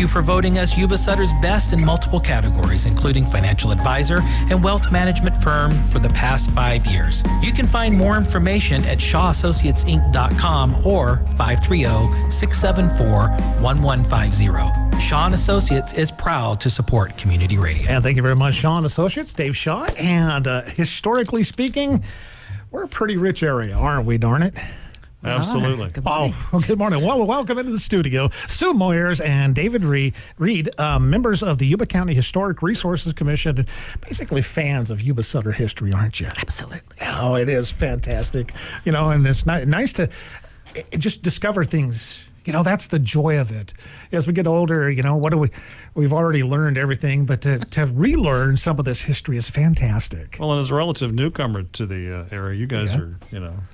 you for voting us Yuba Sutter's Best in multiple categories, including financial advisor and wealth management firm for the past 5 years. You can find more information at shawassociatesinc.com or 530-674-1150. Shaw & Associates is proud to support community radio. And thank you very much, Shaw & Associates, Dave Shaw. And historically speaking, we're a pretty rich area, aren't we, darn it? Absolutely. Good morning. Well, welcome into the studio. Sue Moyers and David Read, members of the Yuba County Historic Resources Commission, basically fans of Yuba Sutter history, aren't you? Absolutely. Oh, it is fantastic. And it's nice to just discover things. That's the joy of it. As we get older, we've already learned everything, but to relearn some of this history is fantastic. Well, and as a relative newcomer to the area, you guys are,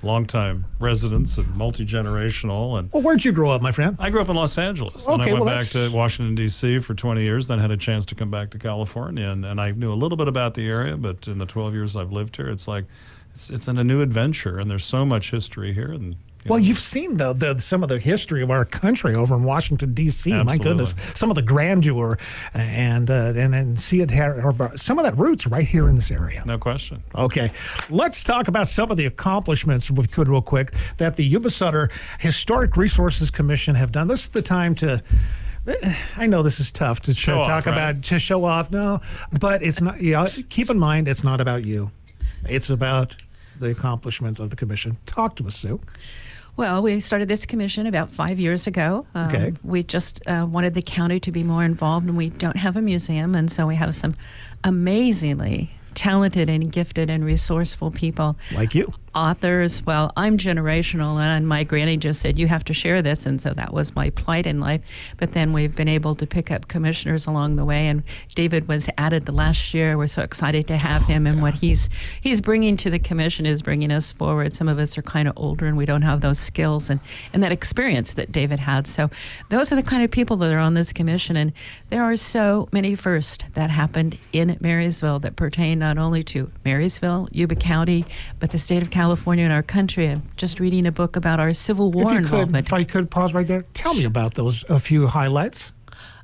longtime residents and multi-generational. And well, where'd you grow up, my friend? I grew up in Los Angeles. Okay, and I went back to Washington, D.C. for 20 years, then had a chance to come back to California. And I knew a little bit about the area, but in the 12 years I've lived here, it's like it's a new adventure, and there's so much history here. And well, you've seen some of the history of our country over in Washington, D.C. Absolutely. My goodness, some of the grandeur and see it some of that roots right here in this area. No question. Okay, let's talk about some of the accomplishments, if we could, real quick, that the Yuba Sutter Historic Resources Commission have done. This is the time to. I know this is tough to show off. No, but it's not. Keep in mind, it's not about you. It's about the accomplishments of the commission. Talk to us, Sue. Well, we started this commission about 5 years ago. Okay. We just wanted the county to be more involved, and we don't have a museum, and so we have some amazingly talented and gifted and resourceful people. Like you. Authors. Well, I'm generational, and my granny just said, you have to share this, and so that was my plight in life. But then we've been able to pick up commissioners along the way, and David was added the last year. We're so excited to have him, and what he's bringing to the commission is bringing us forward. Some of us are kind of older, and we don't have those skills and that experience that David had. So those are the kind of people that are on this commission, and there are so many firsts that happened in Marysville that pertain not only to Marysville, Yuba County, but the state of California and our country. I'm just reading a book about our Civil War involvement. If I could pause right there, tell me about those, a few highlights.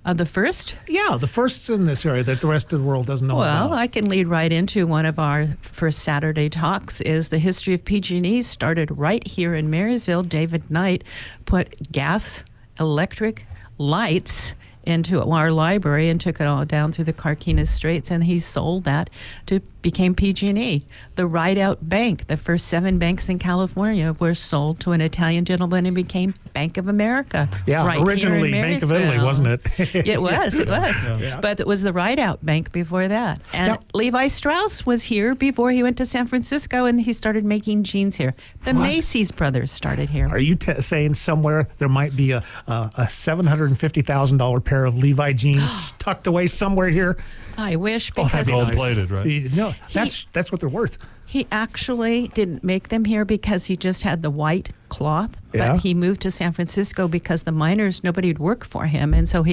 The first? Yeah, the firsts in this area that the rest of the world doesn't know about. Well, I can lead right into one of our first Saturday talks is the history of PG&E started right here in Marysville. David Knight put gas, electric, lights into our library and took it all down through the Carquinez Straits, and he sold that to became PG&E. The Rideout Bank, the first 7 banks in California, were sold to an Italian gentleman and became Bank of America. Yeah, right originally here in Bank of Italy, wasn't it? It was. Yeah. But it was the Rideout Bank before that. And now, Levi Strauss was here before he went to San Francisco, and he started making jeans here. The Macy's brothers started here. Are you saying somewhere there might be a $750,000 pair of Levi jeans tucked away somewhere here? I wish, That'd because be gold-plated, right? No, that's what they're worth. he actually didn't make them here because he just had the white cloth. Yeah. But he moved to San Francisco because the miners, nobody would work for him. And so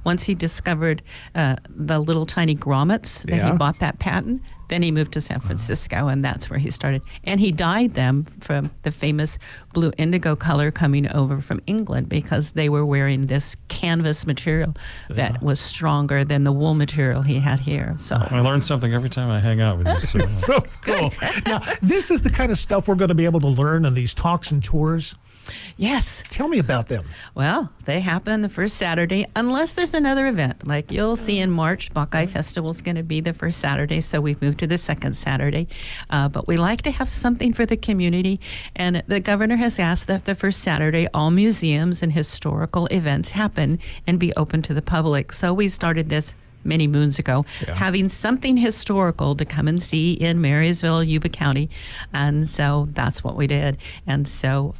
once he discovered the little tiny grommets, that he bought that patent, then he moved to San Francisco, and that's where he started. And he dyed them from the famous blue indigo color coming over from England because they were wearing this canvas material that was stronger than the wool material he had here. So I learn something every time I hang out with you. So, so cool. Now, this is the kind of stuff we're going to be able to learn in these talks and tours. yes. Tell me about them. Well, they happen the first Saturday, unless there's another event. Like you'll see in March, Buckeye Festival is going to be the first Saturday, so we've moved to the second Saturday. But we like to have something for the community, and the governor has asked that the first Saturday, all museums and historical events happen and be open to the public. So we started this many moons ago, having something historical to come and see in Marysville, Yuba County. And so that's what we did. And so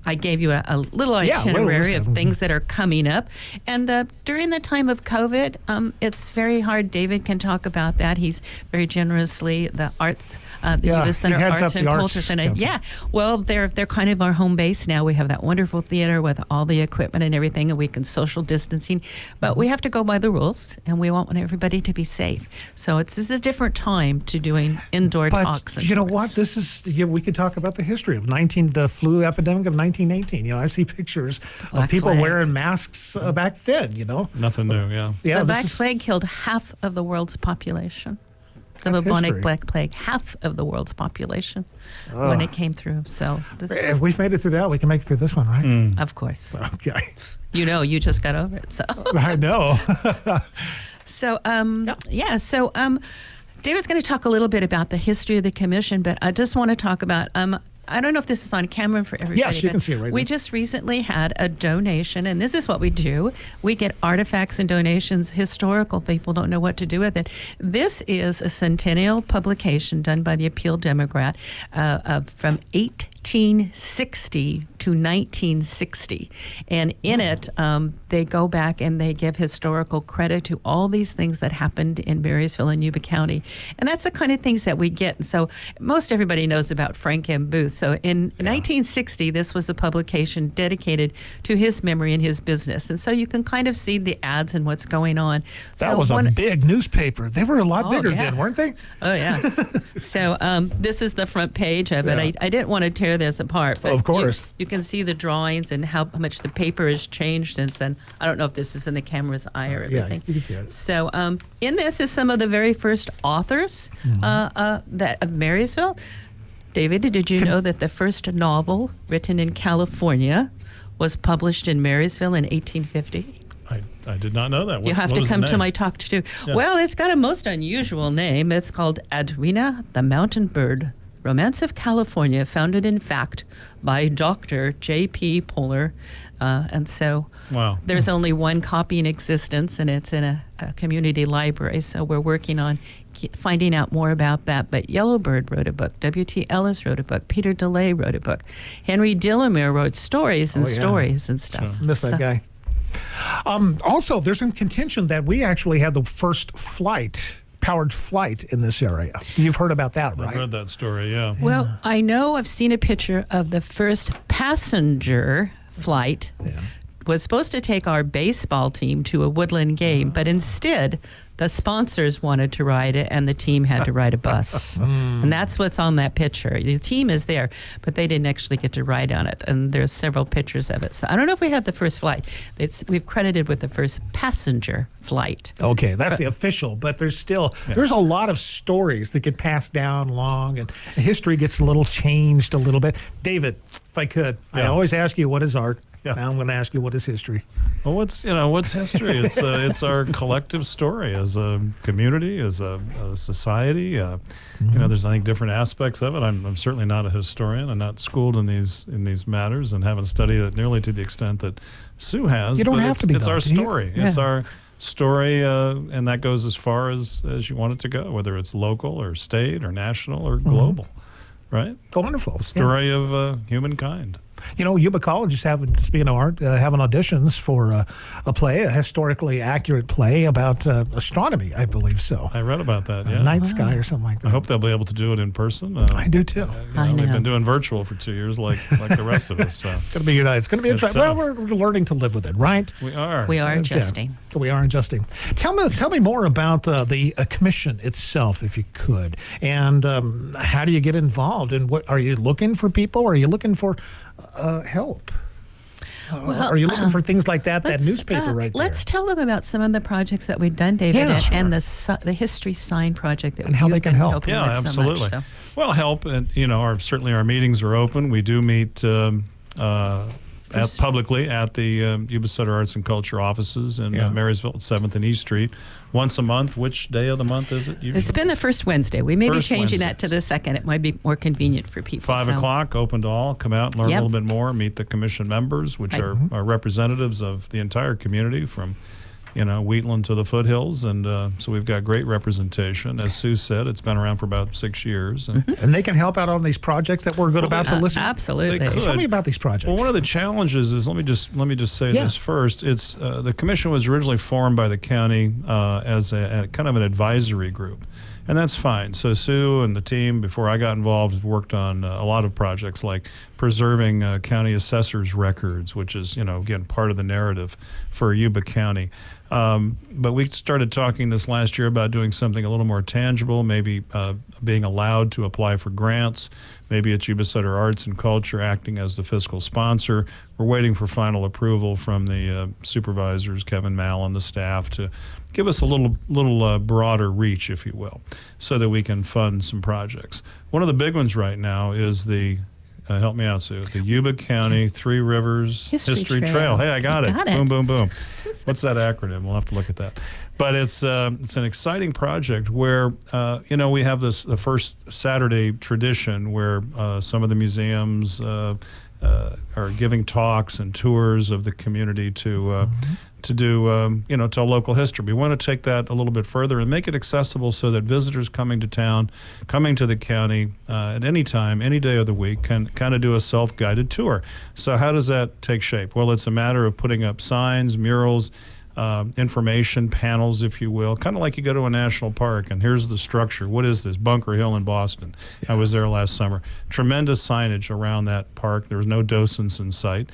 I gave you a little itinerary of things that are coming up. And during the time of COVID, it's very hard. David can talk about that. He's very generously, the arts, the Yuba Center Arts and Culture Center. Yeah, well, they're kind of our home base now. We have that wonderful theater with all the equipment and everything, and we can social distancing. But we have to go by the rules, and we want want everybody to be safe. So this is a different time to doing indoor talks. But you know what? This is, we could talk about the history of the flu epidemic of 1918. I see pictures of people wearing masks back then, Nothing new, yeah. The Black Plague killed half of the world's population. The bubonic Black Plague, half of the world's population when it came through. So if we've made it through that, we can make it through this one, right? Of course. Okay. You just got over it. So I know. So David's going to talk a little bit about the history of the commission, but I just want to talk about I don't know if this is on camera for everybody. Yes, you can see it right now. We just recently had a donation, and this is what we do. We get artifacts and donations. Historical people don't know what to do with it. This is a centennial publication done by the Appeal Democrat from 1860 to 1960. And in it, they go back and they give historical credit to all these things that happened in Marysville and Yuba County. And that's the kind of things that we get. And so most everybody knows about Frank M. Booth. So in 1960, this was a publication dedicated to his memory and his business. And so you can kind of see the ads and what's going on. That was a big newspaper. They were a lot bigger then, weren't they? Oh, yeah. So this is the front page of it. I didn't want to tear this apart. But of course. You can see the drawings and how much the paper has changed since then. I don't know if this is in the camera's eye or everything. Yeah, you can see it. So in this is some of the very first authors that of Marysville. David, did you know that the first novel written in California was published in Marysville in 1850? I did not know that. You have to come to my talk too. Yeah. Well, it's got a most unusual name. It's called Edwina the Mountain Bird, Romance of California, founded in fact by Dr. J.P. Poehler. And so there's only one copy in existence, and it's in a community library. So we're working on finding out more about that. But Yellowbird wrote a book. W.T. Ellis wrote a book. Peter DeLay wrote a book. Henry Delamere wrote stories and stories and stuff. Sure. Miss that guy. Also, there's some contention that we actually had the first powered flight in this area. You've heard about that, right? I've heard that story, yeah. Well, I know I've seen a picture of the first passenger flight. Yeah. Was supposed to take our baseball team to a Woodland game, but instead the sponsors wanted to ride it and the team had to ride a bus. And that's what's on that picture. The team is there, but they didn't actually get to ride on it. And there's several pictures of it. So I don't know if we had the first flight. We've credited with the first passenger flight. Okay, that's the official, but there's a lot of stories that get passed down along, and history gets a little changed a little bit. David, if I could, I always ask you, what is art? Yeah. Now I'm going to ask you, what is history? Well, what's history? It's our collective story as a community, as a society. There's, I think, different aspects of it. I'm certainly not a historian. I'm not schooled in these matters and haven't studied it nearly to the extent that Sue has. You don't have to be. It's our story. Yeah. It's our story, and that goes as far as you want it to go, whether it's local or state or national or global, right? Oh, wonderful. The story of humankind. Yuba College is speaking of art, having auditions for a play, a historically accurate play about astronomy, I believe so. I read about that, yeah. Night sky or something like that. I hope they'll be able to do it in person. I do too. We've been doing virtual for 2 years like the rest of us. So. It's going to be nice. It's going to be interesting. Well, we're learning to live with it, right? We are. We are adjusting. Yeah, we are adjusting. Tell me more about the commission itself, if you could. And how do you get involved? And what are you looking for people? Are you looking for help? Are you looking for things like that newspaper right there? Let's tell them about some of the projects that we've done, David, and the History Sign project that how they can help. Yeah, absolutely. So much, so. Well, help, and certainly our meetings are open. We do meet publicly at the Yuba Sutter Arts and Culture offices in Marysville at 7th and East Street once a month. Which day of the month is it usually? It's been the first Wednesday. We may be changing that to the second. It might be more convenient for people. 5 o'clock, open to all. Come out and learn a little bit more. Meet the commission members, which are representatives of the entire community from Wheatland to the foothills, and so we've got great representation. As Sue said, it's been around for about 6 years. And they can help out on these projects that we're about to listen to. Absolutely. Tell me about these projects. Well, one of the challenges is, let me just say this first. It's the commission was originally formed by the county as a kind of an advisory group. And that's fine. So Sue and the team, before I got involved, have worked on a lot of projects like preserving county assessors' records, which is, again, part of the narrative for Yuba County. But we started talking this last year about doing something a little more tangible, maybe being allowed to apply for grants. Maybe it's Yuba Sutter Arts and Culture acting as the fiscal sponsor. We're waiting for final approval from the supervisors, Kevin Mallon, the staff, to give us a little broader reach, if you will, so that we can fund some projects. One of the big ones right now is the help me out, Sue. The Yuba County Three Rivers History Trail. Hey, I got it. Boom, boom, boom. What's that acronym? We'll have to look at that. But it's an exciting project where we have the first Saturday tradition where some of the museums are giving talks and tours of the community to do tell local history. We want to take that a little bit further and make it accessible so that visitors coming to town, coming to the county at any time, any day of the week, can kind of do a self-guided tour. So how does that take shape? Well, it's a matter of putting up signs, murals, information panels, if you will, kind of like you go to a national park and here's the structure. What is this? Bunker Hill in Boston. Yeah. I was there last summer. Tremendous signage around that park. There was no docents in sight.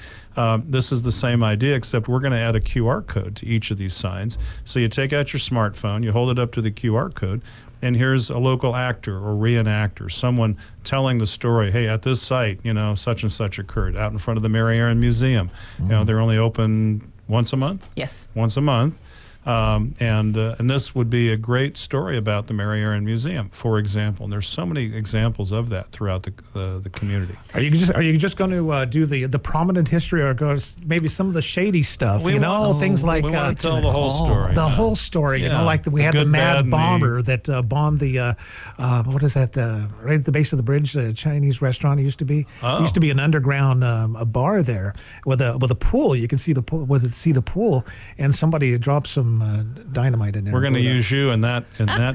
This is the same idea, except we're going to add a QR code to each of these signs. So you take out your smartphone, you hold it up to the QR code, and here's a local actor or reenactor, someone telling the story. Hey, at this site, such and such occurred out in front of the Mary Aaron Museum. They're only open once a month? Yes. Once a month. And this would be a great story about the Mary Aaron Museum, for example. And there's so many examples of that throughout the community. Are you just going to do the prominent history, or go maybe some of the shady stuff? Things like we want to tell the whole story. The whole story. Like we had the mad bomber that bombed the what is that? Right at the base of the bridge, the Chinese restaurant used to be. Oh. Used to be an underground a bar there with a pool. You can see the pool, and somebody dropped some dynamite in there. We're going to use you in that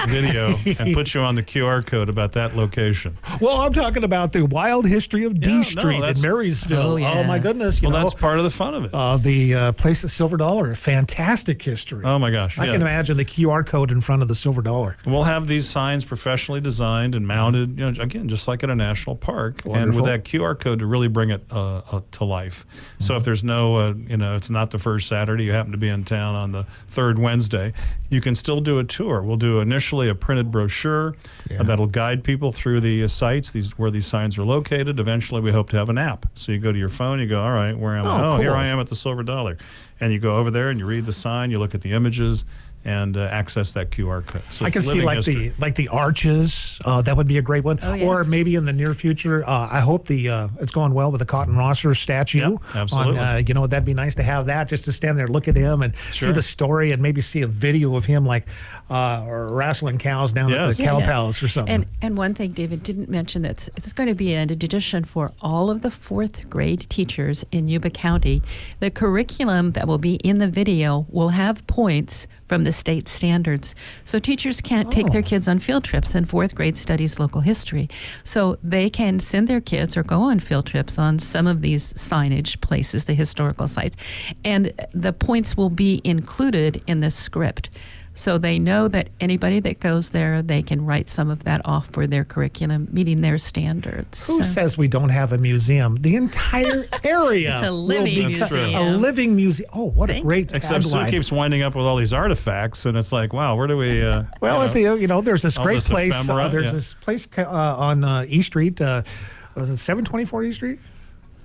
video and put you on the QR code about that location. Well, I'm talking about the wild history of D Street in Marysville. Oh, yes. Oh my goodness! That's part of the fun of it. The place at Silver Dollar, fantastic history. Oh my gosh! I can imagine the QR code in front of the Silver Dollar. We'll have these signs professionally designed and mounted, again, just like at a national park. Wonderful. And with that QR code to really bring it to life. So if there's no, it's not the first Saturday, you happen to be in town on the third Wednesday, you can still do a tour. We'll do initially a printed brochure that'll guide people through the sites, where these signs are located. Eventually, we hope to have an app. So you go to your phone, you go, all right, where am I? Oh, cool. Here I am at the Silver Dollar. And you go over there and you read the sign, you look at the images, and access that QR code. So I can see like the arches. That would be a great one. Oh, yes. Or maybe in the near future, I hope it's going well with the Cotton Rosser statue. Yep, absolutely. That'd be nice to have that, just to stand there, look at him, and see the story, and maybe see a video of him or wrestling cows down at the Cow Palace or something. And one thing David didn't mention, that it's going to be an addition for all of the fourth grade teachers in Yuba County. The curriculum that will be in the video will have points from the state standards. So teachers can't take their kids on field trips, and fourth grade studies local history. So they can send their kids or go on field trips on some of these signage places, the historical sites, and the points will be included in the script. So they know that anybody that goes there, they can write some of that off for their curriculum, meeting their standards. Who says we don't have a museum? The entire area It's a living museum. A living museum. Oh, what a great Except Sue tagline. keeps winding up with all these artifacts, and it's like, wow, where do we? There's this great this place. ephemera, There's this place on E Street. Was it 724 E Street?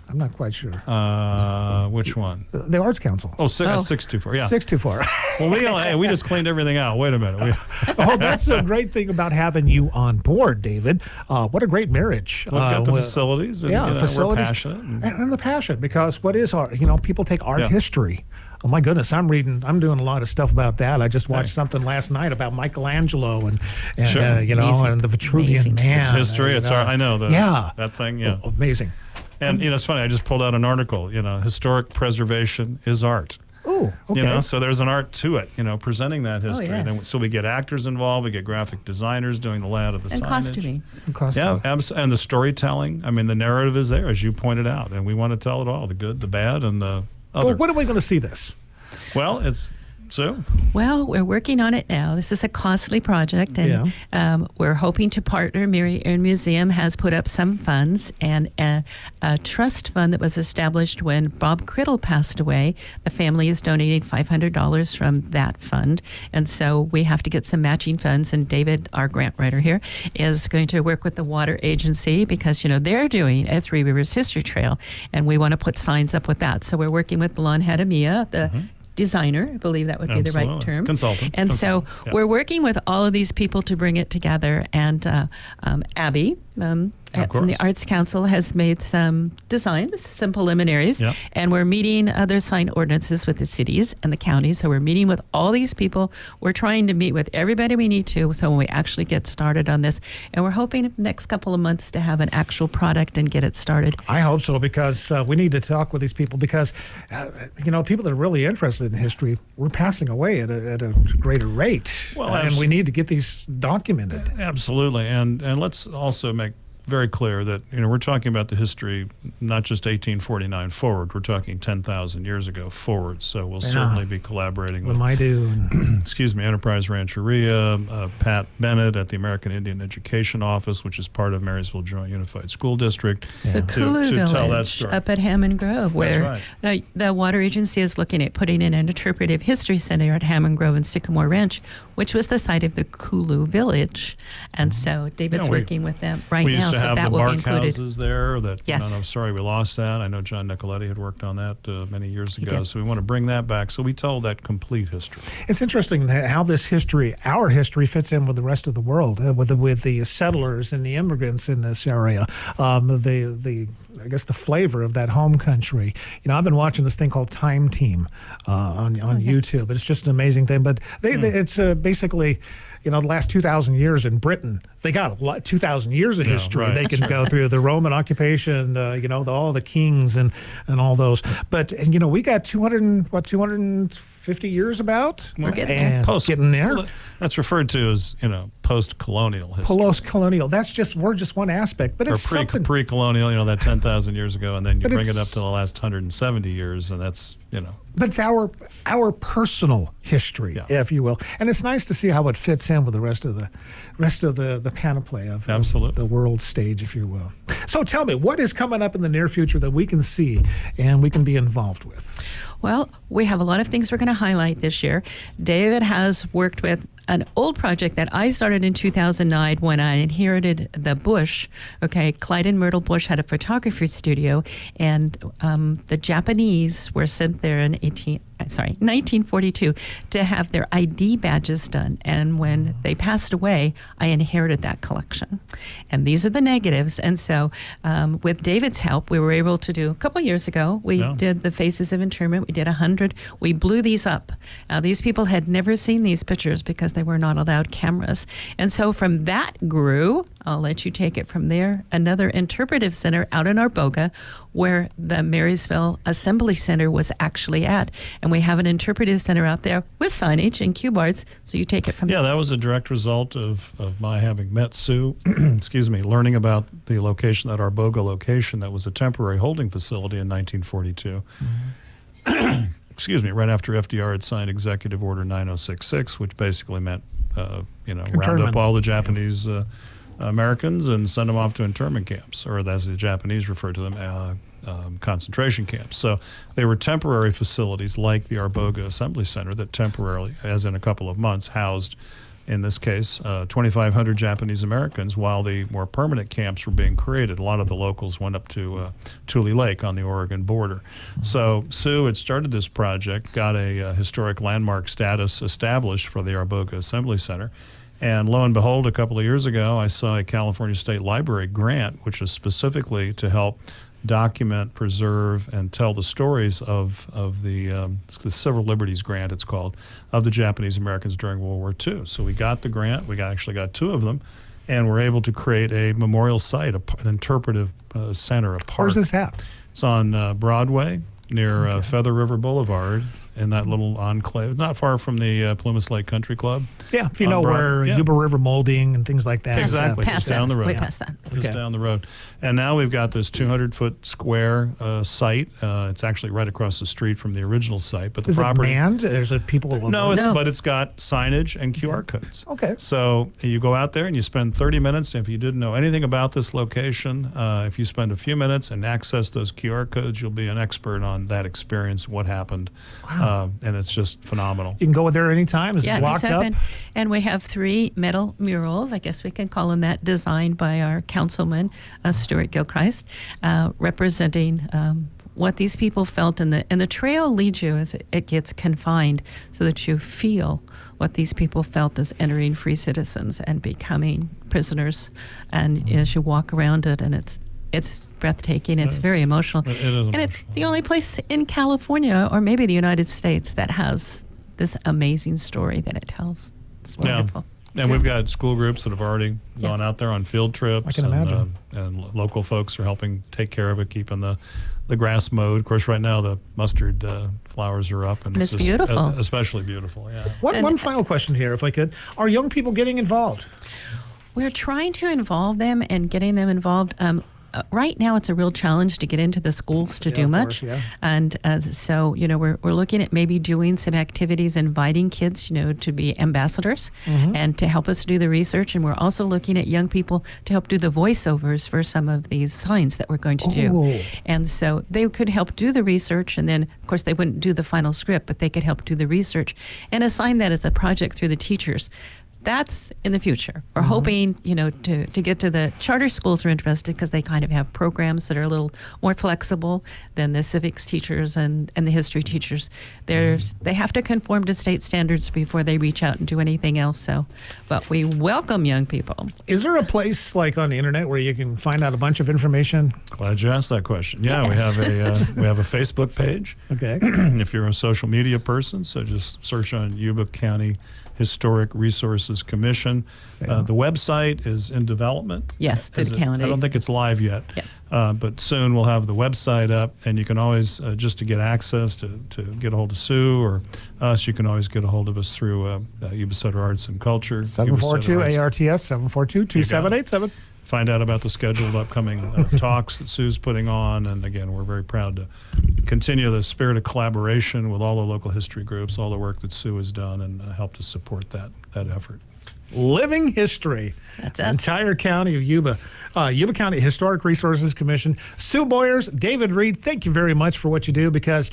I'm not quite sure. Which one? The Arts Council. Oh, 624. Yeah. 624. Well, we just cleaned everything out. Wait a minute. That's the great thing about having you on board, David. What a great marriage. We've got the facilities. And, facilities. We're passionate. And the passion, because what is art? People take art history. Oh my goodness, I'm doing a lot of stuff about that. I just watched something last night about Michelangelo and and the Vitruvian Man. It's history. It's art. I know that thing. Yeah. Oh, amazing. And it's funny. I just pulled out an article. Historic preservation is art. Oh, okay. So there's an art to it. Presenting that history. yes. And so we get actors involved. We get graphic designers doing the layout of the And signage. costuming. Yeah, and the storytelling. I mean, the narrative is there, as you pointed out, and we want to tell it all: the good, the bad, and the other. Well, when are we going to see this? Well, it's So, Well, we're working on it now. This is a costly project, and we're hoping to partner. Mary Erin Museum has put up some funds, and a trust fund that was established when Bob Criddle passed away. The family is donating $500 from that fund, and so we have to get some matching funds. And David, our grant writer here, is going to work with the water agency because they're doing a Three Rivers History Trail, and we want to put signs up with that. So we're working with Belon Hadamia, the designer, I believe that would be the right term. Consultant. And so we're working with all of these people to bring it together. And Abby from the Arts Council has made some designs, some preliminaries, and we're meeting other sign ordinances with the cities and the counties. So we're meeting with all these people. We're trying to meet with everybody we need to, so when we actually get started on this. And we're hoping in the next couple of months to have an actual product and get it started. I hope so, because we need to talk with these people, because people that are really interested in history, we're passing away at a greater rate. Well, and we need to get these documented. Absolutely. And let's also make very clear that we're talking about the history, not just 1849 forward. We're talking 10,000 years ago forward. So we'll certainly be collaborating with Enterprise Rancheria, Pat Bennett at the American Indian Education Office, which is part of Marysville Joint Unified School District, The Kulu to tell that Village story. up at Hammond Grove, where the water agency is looking at putting in an interpretive history center at Hammond Grove and Sycamore Ranch, which was the site of the Kulu Village. And so David's working with them right now. To have that the will bark be included. houses there. Yes. I'm sorry we lost that. I know John Nicoletti had worked on that many years He ago. did. So we want to bring that back. So we tell that complete history. It's interesting how this history, our history, fits in with the rest of the world, with the settlers and the immigrants in this area. I guess the flavor of that home country. I've been watching this thing called Time Team on YouTube. It's just an amazing thing. But it's basically, the last 2,000 years in Britain, they got 2,000 years of history. Right. They can go through the Roman occupation, all the kings and all those. But we got 250 years about. We're getting there. Getting there. Well, that's referred to as post-colonial history. Post-colonial. We're just one aspect, but it's something. Pre-colonial, that 10,000 years ago, and then you bring it up to the last 170 years, and that's But it's our personal history, if you will, and it's nice to see how it fits in with the rest of the panoply of the world stage, if you will. So tell me, what is coming up in the near future that we can see and we can be involved with? Well, we have a lot of things we're going to highlight this year. David has worked with an old project that I started in 2009 when I inherited the Bush. Clyde and Myrtle Bush had a photography studio, and the Japanese were sent there in 1942 to have their ID badges done. And when they passed away, I inherited that collection. And these are the negatives. And so with David's help, we were able to do, a couple years ago, we did the Faces of Interment. We did 100. We blew these up. Now, these people had never seen these pictures because they were not allowed cameras. And so from that grew, I'll let you take it from there, another interpretive center out in Arboga, where the Marysville Assembly Center was actually at. And we have an interpretive center out there with signage and cue bars, so you take it from there. Yeah, that was a direct result of my having met Sue, learning about the location, that Arboga location that was a temporary holding facility in 1942. Right after FDR had signed Executive Order 9066, which basically meant, round up all the Japanese Americans and send them off to internment camps, or as the Japanese referred to them, concentration camps. So they were temporary facilities like the Arboga Assembly Center that temporarily, as in a couple of months, housed, in this case, 2,500 Japanese Americans, while the more permanent camps were being created. A lot of the locals went up to Tule Lake on the Oregon border. Mm-hmm. So Sue had started this project, got a historic landmark status established for the Arboga Assembly Center. And lo and behold, a couple of years ago, I saw a California State Library grant, which is specifically to help document, preserve, and tell the stories of the Civil Liberties Grant, it's called, of the Japanese Americans during World War II. So we got the grant. We actually got 2 of them, and we're able to create a memorial site, an interpretive center, a park. Where's this at? It's on Broadway near Feather River Boulevard in that little enclave. It's not far from the Plumas Lake Country Club. Yeah, if you know where yeah. Yuba River molding and things like that. Exactly, Past just that. down the road. Way past that. Just Okay. down the road. And now we've got this 200-foot square site. It's actually right across the street from the original site. But the Is it property. manned? Is it people? No, No. but it's got signage and QR codes. Okay. So you go out there and you spend 30 minutes. If you didn't know anything about this location, if you spend a few minutes and access those QR codes, you'll be an expert on that experience, what happened. And it's just phenomenal. You can go there anytime. Is it Yeah, blocked it's up? open. And we have 3 metal murals, I guess we can call them that, designed by our councilman, Stuart Gilchrist, representing what these people felt. And the trail leads you as it gets confined so that you feel what these people felt as entering Free Citizens and becoming prisoners. And as you walk around it, and it's breathtaking. It's very emotional. It is And emotional. it's the only place in California or maybe the United States that has this amazing story that it tells. It's wonderful. And we've got school groups that have already gone out there on field trips. I can imagine. And local folks are helping take care of it, keeping the grass mowed. Of course, right now the mustard flowers are up. And it's just beautiful. especially beautiful, yeah. One final question here, if I could. Are young people getting involved? We're trying to involve them and getting them involved. Right now, it's a real challenge to get into the schools to do of much. course, yeah. And so, we're looking at maybe doing some activities, inviting kids, to be ambassadors and to help us do the research. And we're also looking at young people to help do the voiceovers for some of these signs that we're going to do. Oh. And so they could help do the research. And then, of course, they wouldn't do the final script, but they could help do the research and assign that as a project through the teachers. That's in the future. We're hoping, to get to the charter schools are interested because they kind of have programs that are a little more flexible than the civics teachers and the history teachers. They have to conform to state standards before they reach out and do anything else. So, but we welcome young people. Is there a place like on the internet where you can find out a bunch of information? Glad you asked that question. Yeah, we have a Facebook page. Okay. If you're a social media person, so just search on Yuba County Historic Resources Commission. The website is in development. Yes, through the county. I don't think it's live yet, but soon we'll have the website up, and you can always, just to get access to get a hold of Sue or us, you can always get a hold of us through Yuba Sutter Arts and Culture. 742-ARTS, 742-2787. Find out about the scheduled upcoming talks that Sue's putting on. And again, we're very proud to continue the spirit of collaboration with all the local history groups, all the work that Sue has done, and help to support that effort. Living history. That's The us. entire county of Yuba. Yuba County Historic Resources Commission. Sue Moyers, David Read, thank you very much for what you do, because,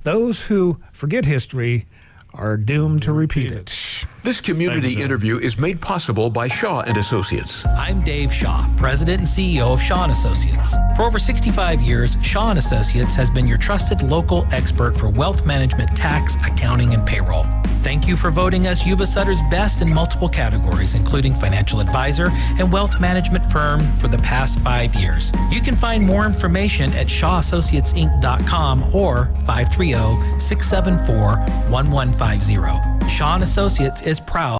those who forget history are doomed to repeat it. This community Bill. interview is made possible by Shaw and Associates. I'm Dave Shaw, President and CEO of Shaw & Associates. For over 65 years, Shaw & Associates has been your trusted local expert for wealth management, tax, accounting, and payroll. Thank you for voting us Yuba Sutter's best in multiple categories, including financial advisor and wealth management firm for the past 5 years. You can find more information at shawassociatesinc.com or 530-674-1150. Shaw & Associates is proud